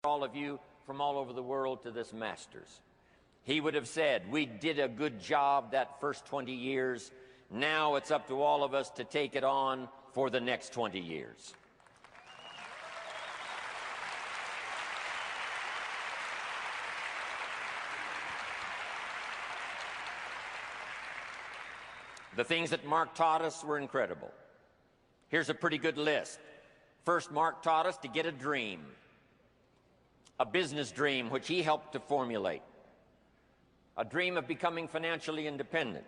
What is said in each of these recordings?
all of you from all over the world to this Masters. He would have said, we did a good job that first 20 years. Now it's up to all of us to take it on for the next 20 years. The things that Mark taught us were incredible. Here's a pretty good list. First, Mark taught us to get a dream, a business dream which he helped to formulate, a dream of becoming financially independent,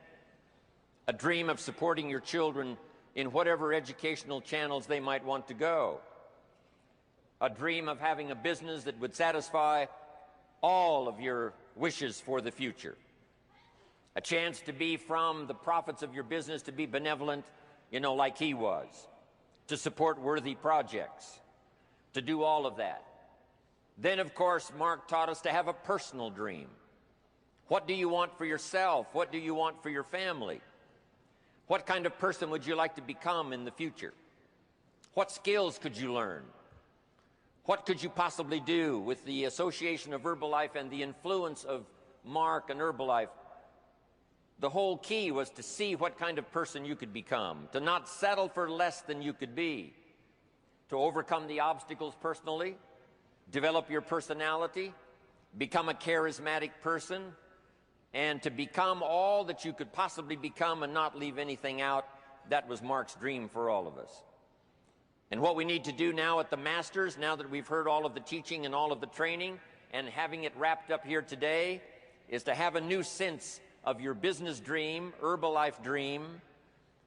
a dream of supporting your children in whatever educational channels they might want to go, a dream of having a business that would satisfy all of your wishes for the future, a chance to be from the profits of your business to be benevolent, like he was, to support worthy projects, to do all of that. Then, of course, Mark taught us to have a personal dream. What do you want for yourself? What do you want for your family? What kind of person would you like to become in the future? What skills could you learn? What could you possibly do with the association of Herbalife and the influence of Mark and Herbalife? The whole key was to see what kind of person you could become, to not settle for less than you could be, to overcome the obstacles personally, develop your personality, become a charismatic person, and to become all that you could possibly become and not leave anything out. That was Mark's dream for all of us. And what we need to do now at the Masters, now that we've heard all of the teaching and all of the training and having it wrapped up here today, is to have a new sense of your business dream, Herbalife dream,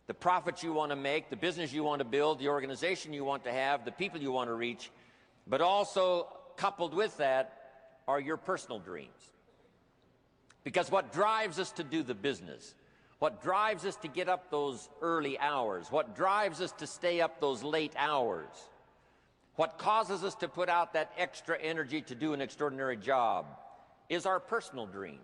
the profits you want to make, the business you want to build, the organization you want to have, the people you want to reach, but also coupled with that are your personal dreams. Because what drives us to do the business, what drives us to get up those early hours, what drives us to stay up those late hours, what causes us to put out that extra energy to do an extraordinary job is our personal dreams.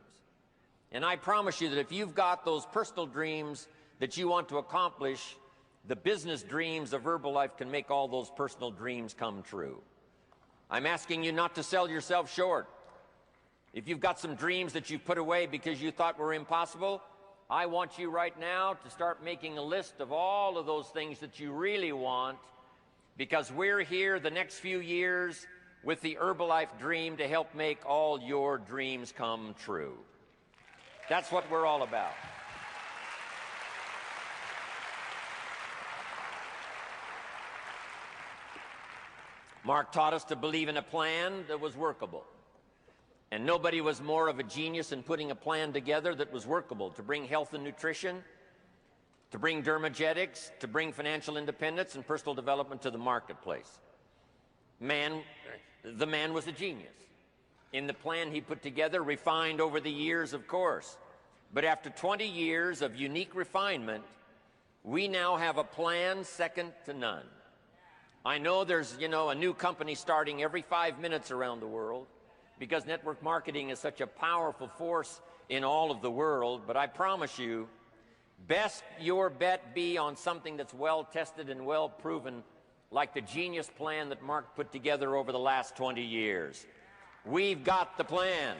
And I promise you that if you've got those personal dreams that you want to accomplish, the business dreams of Herbalife can make all those personal dreams come true. I'm asking you not to sell yourself short. If you've got some dreams that you've put away because you thought were impossible, I want you right now to start making a list of all of those things that you really want, because we're here the next few years with the Herbalife dream to help make all your dreams come true. That's what we're all about. Mark taught us to believe in a plan that was workable. And nobody was more of a genius in putting a plan together that was workable to bring health and nutrition, to bring dermagetics, to bring financial independence and personal development to the marketplace. The man was a genius. In the plan he put together, refined over the years, of course. But after 20 years of unique refinement, we now have a plan second to none. I know there's, a new company starting every 5 minutes around the world, because network marketing is such a powerful force in all of the world. But I promise you, best your bet be on something that's well tested and well proven, like the genius plan that Mark put together over the last 20 years. We've got the plan.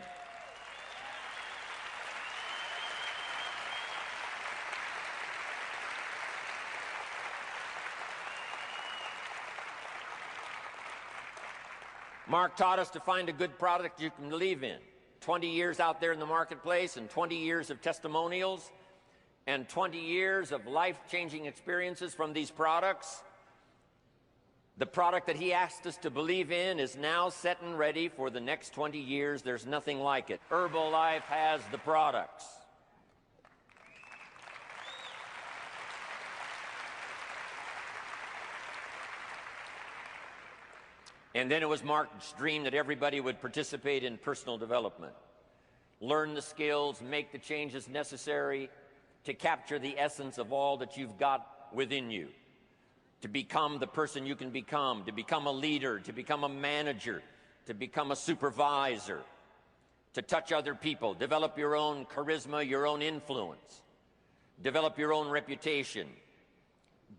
Mark taught us to find a good product you can believe in. 20 years out there in the marketplace, and 20 years of testimonials, and 20 years of life-changing experiences from these products. The product that he asked us to believe in is now set and ready for the next 20 years. There's nothing like it. Herbalife has the products. And then it was Mark's dream that everybody would participate in personal development, learn the skills, make the changes necessary to capture the essence of all that you've got within you, to become the person you can become, to become a leader, to become a manager, to become a supervisor, to touch other people, develop your own charisma, your own influence, develop your own reputation,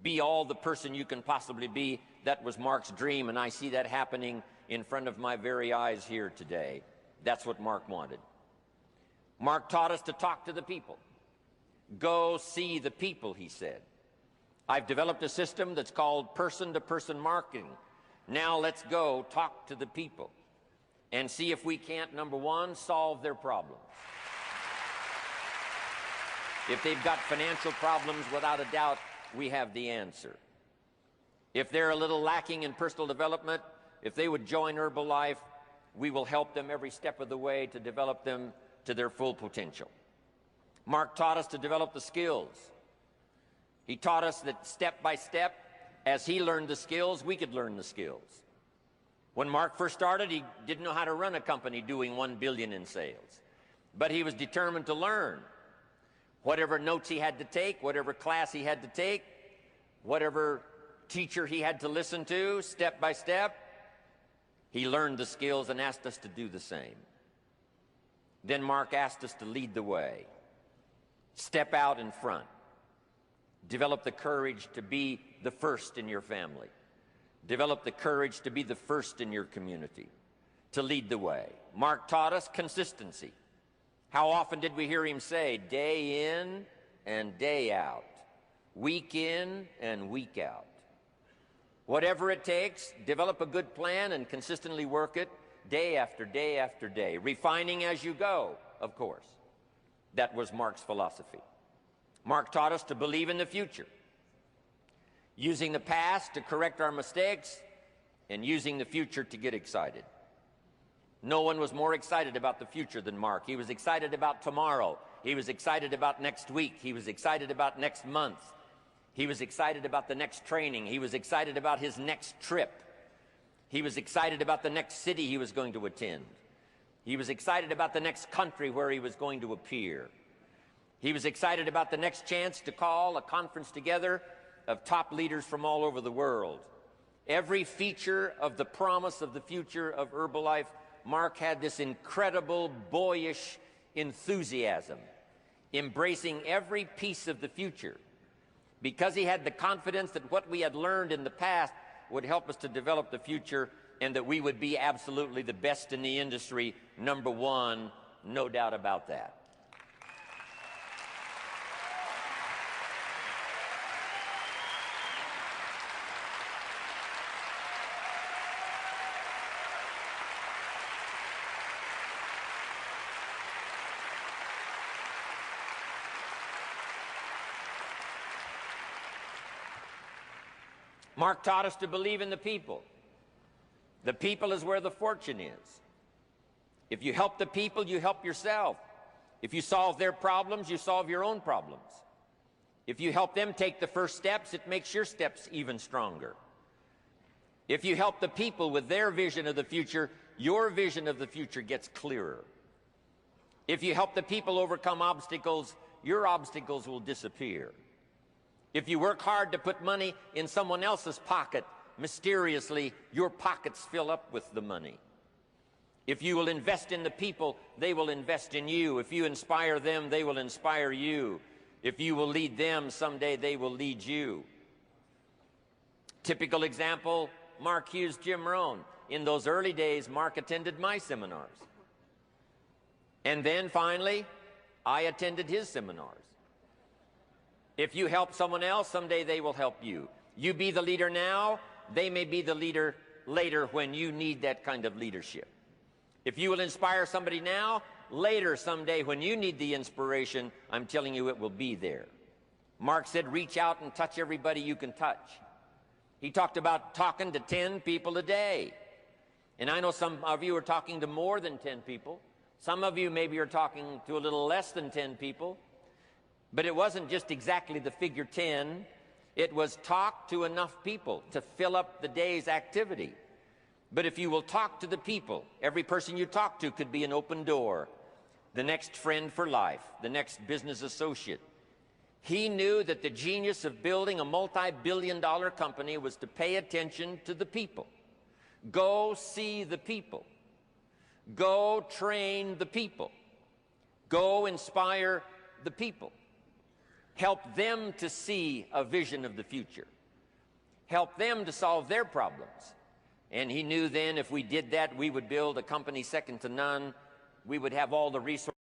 Be all the person you can possibly be. That was Mark's dream, and I see that happening in front of my very eyes here today. That's what Mark wanted. Mark taught us to talk to the people. Go see the people, he said. I've developed a system that's called person-to-person marketing. Now let's go talk to the people and see if we can't, number one, solve their problems. If they've got financial problems, without a doubt, we have the answer. If they're a little lacking in personal development, if they would join Herbalife, we will help them every step of the way to develop them to their full potential. Mark taught us to develop the skills. He taught us that step by step, as he learned the skills, we could learn the skills. When Mark first started, he didn't know how to run a company doing $1 billion in sales. But he was determined to learn. Whatever notes he had to take, whatever class he had to take, whatever teacher he had to listen to, step by step, he learned the skills and asked us to do the same. Then Mark asked us to lead the way. Step out in front. Develop the courage to be the first in your family. Develop the courage to be the first in your community, to lead the way. Mark taught us consistency. How often did we hear him say, day in and day out, week in and week out? Whatever it takes, develop a good plan and consistently work it day after day after day, refining as you go, of course. That was Mark's philosophy. Mark taught us to believe in the future, using the past to correct our mistakes and using the future to get excited. No one was more excited about the future than Mark. He was excited about tomorrow. He was excited about next week. He was excited about next month. He was excited about the next training. He was excited about his next trip. He was excited about the next city he was going to attend. He was excited about the next country where he was going to appear. He was excited about the next chance to call a conference together of top leaders from all over the world. Every feature of the promise of the future of Herbalife, Mark had this incredible, boyish enthusiasm, embracing every piece of the future, because he had the confidence that what we had learned in the past would help us to develop the future, and that we would be absolutely the best in the industry, number one, no doubt about that. Mark taught us to believe in the people. The people is where the fortune is. If you help the people, you help yourself. If you solve their problems, you solve your own problems. If you help them take the first steps, it makes your steps even stronger. If you help the people with their vision of the future, your vision of the future gets clearer. If you help the people overcome obstacles, your obstacles will disappear. If you work hard to put money in someone else's pocket, mysteriously, your pockets fill up with the money. If you will invest in the people, they will invest in you. If you inspire them, they will inspire you. If you will lead them, someday they will lead you. Typical example, Mark used Jim Rohn. In those early days, Mark attended my seminars. And then finally, I attended his seminars. If you help someone else, someday they will help you. You be the leader now, they may be the leader later when you need that kind of leadership. If you will inspire somebody now, later someday when you need the inspiration, I'm telling you it will be there. Mark said, reach out and touch everybody you can touch. He talked about talking to 10 people a day. And I know some of you are talking to more than 10 people. Some of you maybe are talking to a little less than 10 people. But it wasn't just exactly the figure 10. It was talk to enough people to fill up the day's activity. But if you will talk to the people, every person you talk to could be an open door, the next friend for life, the next business associate. He knew that the genius of building a multi-billion-dollar company was to pay attention to the people. Go see the people. Go train the people. Go inspire the people. help them to see a vision of the future, help them to solve their problems. And he knew then if we did that, we would build a company second to none. We would have all the resources